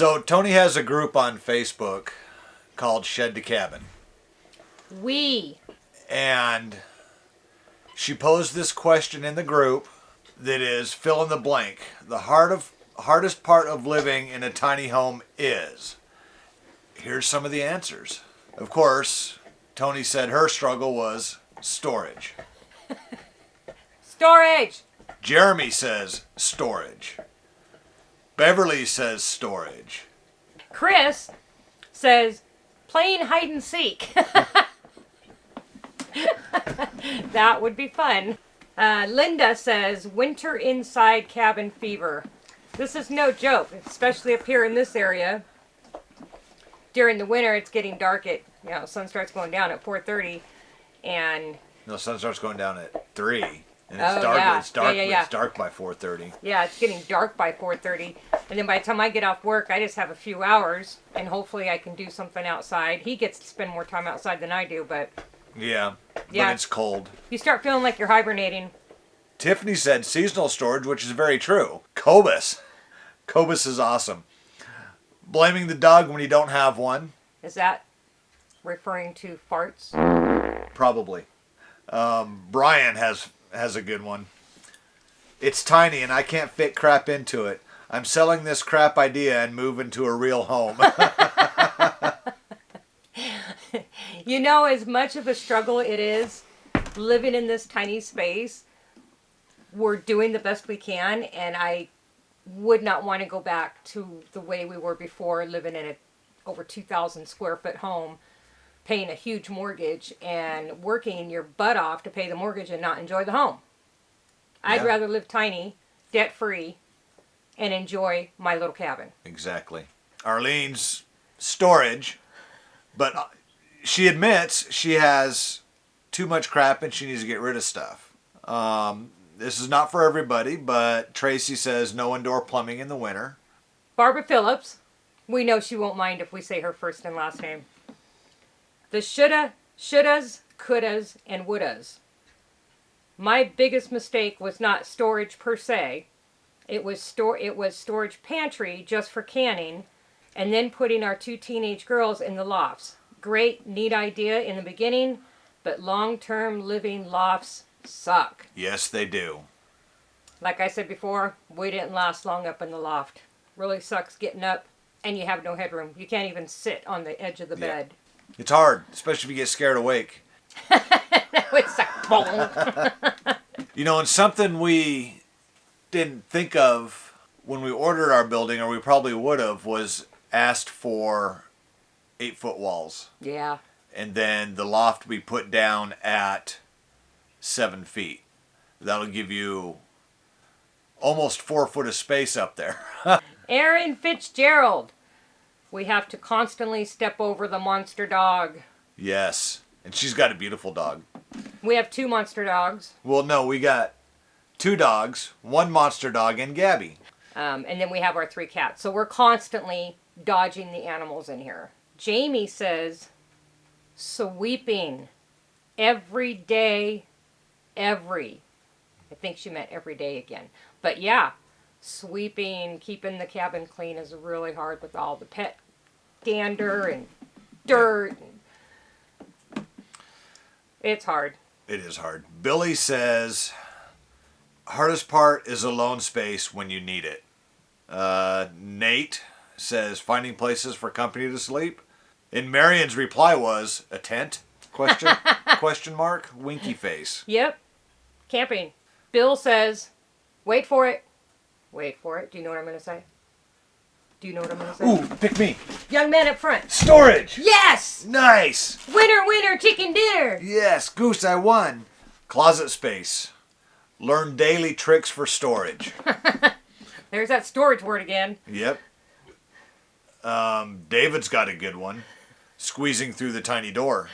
So Tony has a group on Facebook called Shed to Cabin. And she posed this question in the group that is fill in the blank. The hardest part of living in a tiny home is. Here's some of the answers. Of course, Tony said her struggle was storage. Storage! Jeremy says storage. Beverly says storage. Chris says playing hide and seek. That would be fun. Linda says winter inside cabin fever. This is no joke, especially up here in this area. During the winter, it's getting dark at, sun starts going down at 4:30, and No, sun starts going down at 3, and it's Oh, dark. yeah. It's dark. Yeah. It's dark by 4:30. yeah, it's getting dark by 4:30. And then by the time I get off work, I just have a few hours, and hopefully I can do something outside. He gets to spend more time outside than I do, but Yeah, Yeah. but it's cold. you start feeling like you're hibernating. Tiffany said seasonal storage, which is very true. Cobus is awesome. Blaming the dog when you don't have one. Is that referring to farts? Probably. Brian has a good one. It's tiny and I can't fit crap into it. I'm selling this crap idea and moving to a real home. As much of a struggle it is living in this tiny space, we're doing the best we can, and I would not want to go back to the way we were before, living in a over 2,000 square foot home, paying a huge mortgage and working your butt off to pay the mortgage and not enjoy the home. I'd Yeah. rather live tiny, debt free, and enjoy my little cabin. Exactly. Arlene's storage, but she admits she has too much crap and she needs to get rid of stuff. This is not for everybody, but Tracy says no indoor plumbing in the winter. Barbara Phillips, we know she won't mind if we say her first and last name. The shouldas, couldas, and wouldas. My biggest mistake was not storage per se. It was storage pantry just for canning, and then putting our 2 teenage girls in the lofts. Great, neat idea in the beginning, but long-term living lofts suck. Yes, they do. Like I said before, we didn't last long up in the loft. Really sucks getting up and you have no headroom. You can't even sit on the edge of the bed. It's hard, especially if you get scared awake. It's like, boom. And something we didn't think of when we ordered our building, or we probably would have, was asked for 8-foot walls. Yeah. And then the loft we put down at 7 feet. That'll give you almost 4 foot of space up there. Aaron Fitzgerald. We have to constantly step over the monster dog. Yes. And she's got a beautiful dog. We have 2 monster dogs. Well, no, we got 2 dogs, 1 monster dog, and Gabby. And then we have our 3 cats. So we're constantly dodging the animals in here. Jamie says, sweeping every day, I think she meant every day again. But yeah, sweeping, keeping the cabin clean is really hard with all the pet dander and dirt. It's hard. It is hard. Billy says, hardest part is alone space when you need it. Nate says, finding places for company to sleep. And Marion's reply was, a tent? Question mark? Winky face. Yep. Camping. Bill says, wait for it. Wait for it. Do you know what I'm going to say? Ooh, pick me. Young man up front. Storage! Yes! Nice! Winner, chicken dinner. Yes, Goose, I won. Closet space. Learn daily tricks for storage. There's that storage word again. Yep. David's got a good one. Squeezing through the tiny door.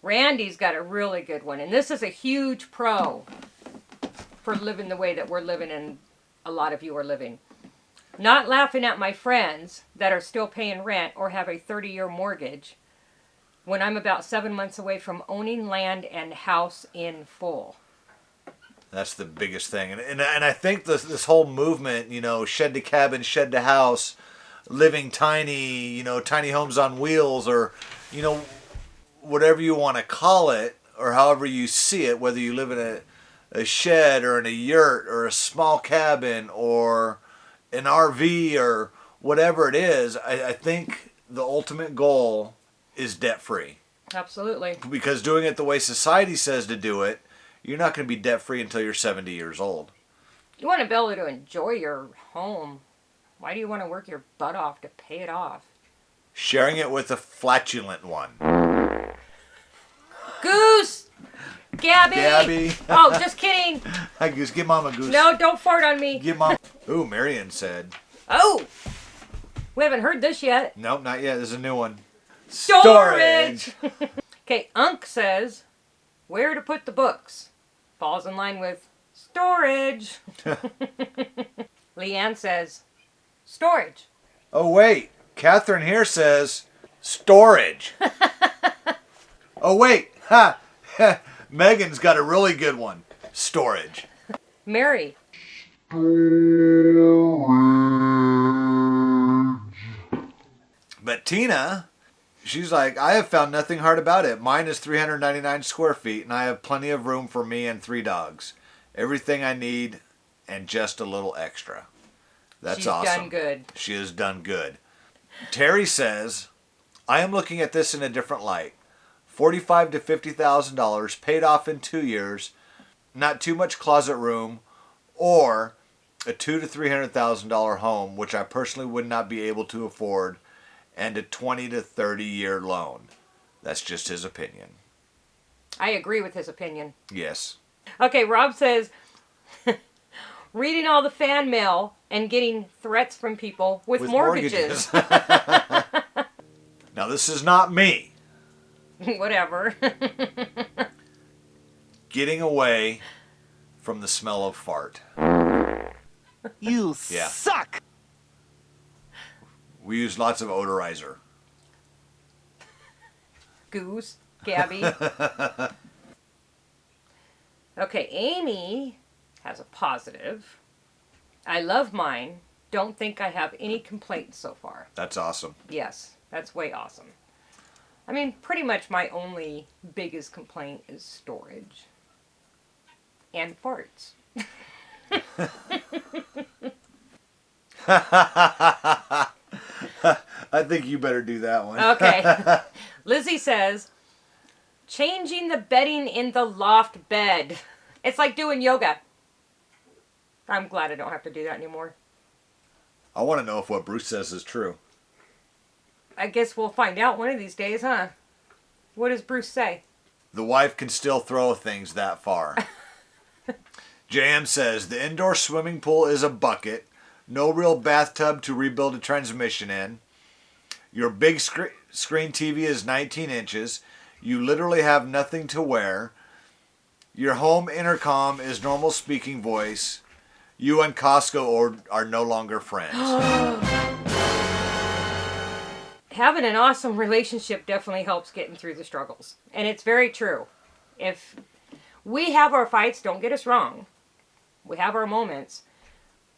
Randy's got a really good one. And this is a huge pro for living the way that we're living and a lot of you are living. Not laughing at my friends that are still paying rent or have a 30-year mortgage when I'm about 7 months away from owning land and house in full. That's the biggest thing. And I think this whole movement, shed to cabin, shed to house, living tiny, tiny homes on wheels, or, whatever you want to call it, or however you see it, whether you live in a shed or in a yurt or a small cabin or an RV or whatever it is, I think the ultimate goal is debt-free. Absolutely. Because doing it the way society says to do it, you're not going to be debt-free until you're 70 years old. You want to be able to enjoy your home. Why do you want to work your butt off to pay it off? Sharing it with a flatulent one. Goose! Gabby! Gabby. Oh, just kidding. Hi, Goose. Give Mom a goose. No, don't fart on me. Give Mom... Ooh, Marion said. Oh! We haven't heard this yet. Nope, not yet. There's a new one. Storage! Okay, Unc says, where to put the books? Falls in line with storage. Leanne says, storage. Oh, wait. Catherine here says storage. Oh, wait. Ha! Megan's got a really good one. Storage. Mary. But Tina, she's like, I have found nothing hard about it. Mine is 399 square feet, and I have plenty of room for me and 3 dogs. Everything I need, and just a little extra. That's She's awesome. done good. She has done good. Terry says, I am looking at this in a different light. $45,000 to $50,000 paid off in 2 years, not too much closet room, or a $200,000 to $300,000 home, which I personally would not be able to afford, and a 20 to 30 year loan. That's just his opinion. I agree with his opinion. Yes. Okay, Rob says, reading all the fan mail and getting threats from people with mortgages. Now, this is not me. Whatever. Getting away from the smell of fart. You suck! We use lots of odorizer. Goose. Gabby. Okay, Amy has a positive. I love mine. Don't think I have any complaints so far. That's awesome. Yes, that's way awesome. I mean, pretty much my only biggest complaint is storage. And farts. I think you better do that one. Okay. Lizzie says, changing the bedding in the loft bed. It's like doing yoga. I'm glad I don't have to do that anymore. I want to know if what Bruce says is true. I guess we'll find out one of these days, huh? What does Bruce say? The wife can still throw things that far. JM says, the indoor swimming pool is a bucket. No real bathtub to rebuild a transmission in. Your big screen TV is 19 inches. You literally have nothing to wear. Your home intercom is normal speaking voice. You and Costco are no longer friends. Having an awesome relationship definitely helps getting through the struggles. And it's very true. If we have our fights, don't get us wrong. We have our moments.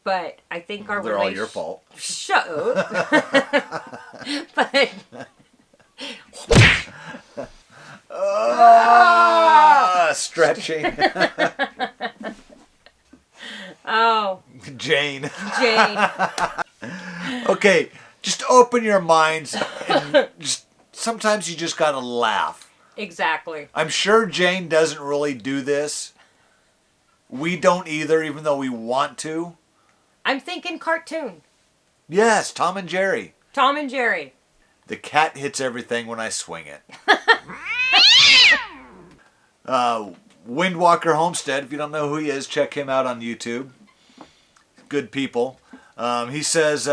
But I think our They're all your fault. Shut up. But Stretching. oh, Jane. Jane. Okay, just open your minds and sometimes you just gotta laugh. Exactly. I'm sure Jane doesn't really do this. We don't either, even though we want to. I'm thinking cartoon. Yes, Tom and Jerry. Tom and Jerry. The cat hits everything when I swing it. Windwalker Homestead, if you don't know who he is, check him out on YouTube. Good people. He says,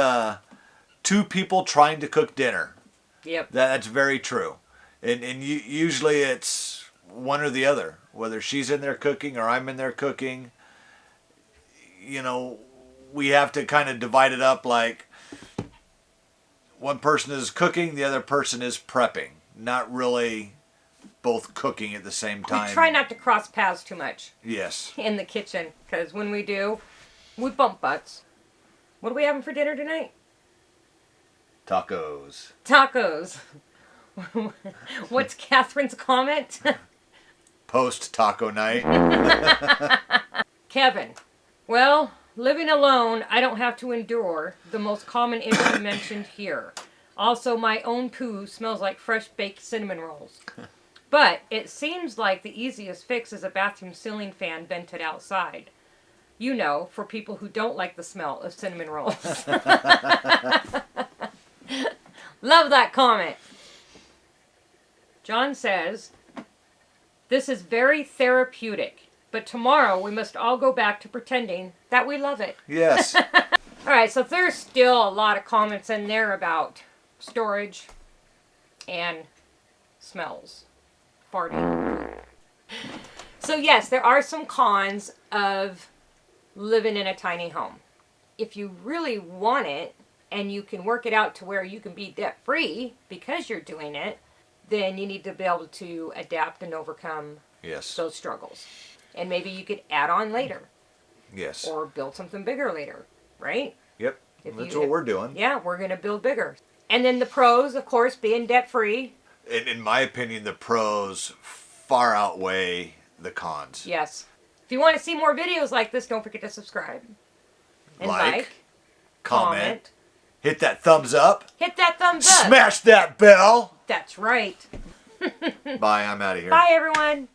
2 people trying to cook dinner. Yep. That's very true. And usually it's one or the other. Whether she's in there cooking or I'm in there cooking. You know, we have to kind of divide it up like one person is cooking, the other person is prepping. Not really both cooking at the same time. We try not to cross paths too much Yes. in the kitchen. Because when we do, we bump butts. What are we having for dinner tonight? Tacos. Tacos. What's Catherine's comment? Post taco night. Kevin. Well, living alone, I don't have to endure the most common issue mentioned here. Also, my own poo smells like fresh baked cinnamon rolls. But it seems like the easiest fix is a bathroom ceiling fan vented outside. You know, for people who don't like the smell of cinnamon rolls. Love that comment. John says, this is very therapeutic, but tomorrow we must all go back to pretending that we love it. Yes. All right, so there's still a lot of comments in there about storage and smells. Farting. So yes, there are some cons of living in a tiny home. If you really want it and you can work it out to where you can be debt free because you're doing it, then you need to be able to adapt and overcome those struggles. And maybe you could add on later. Yes. Or build something bigger later, right? Yep. That's what we're doing. Yeah, we're going to build bigger. And then the pros, of course, being debt free. In my opinion, the pros far outweigh the cons. Yes. If you want to see more videos like this, don't forget to subscribe. And like, comment, hit that thumbs up. Hit that thumbs up. Smash that bell. That's right. Bye, I'm out of here. Bye, everyone.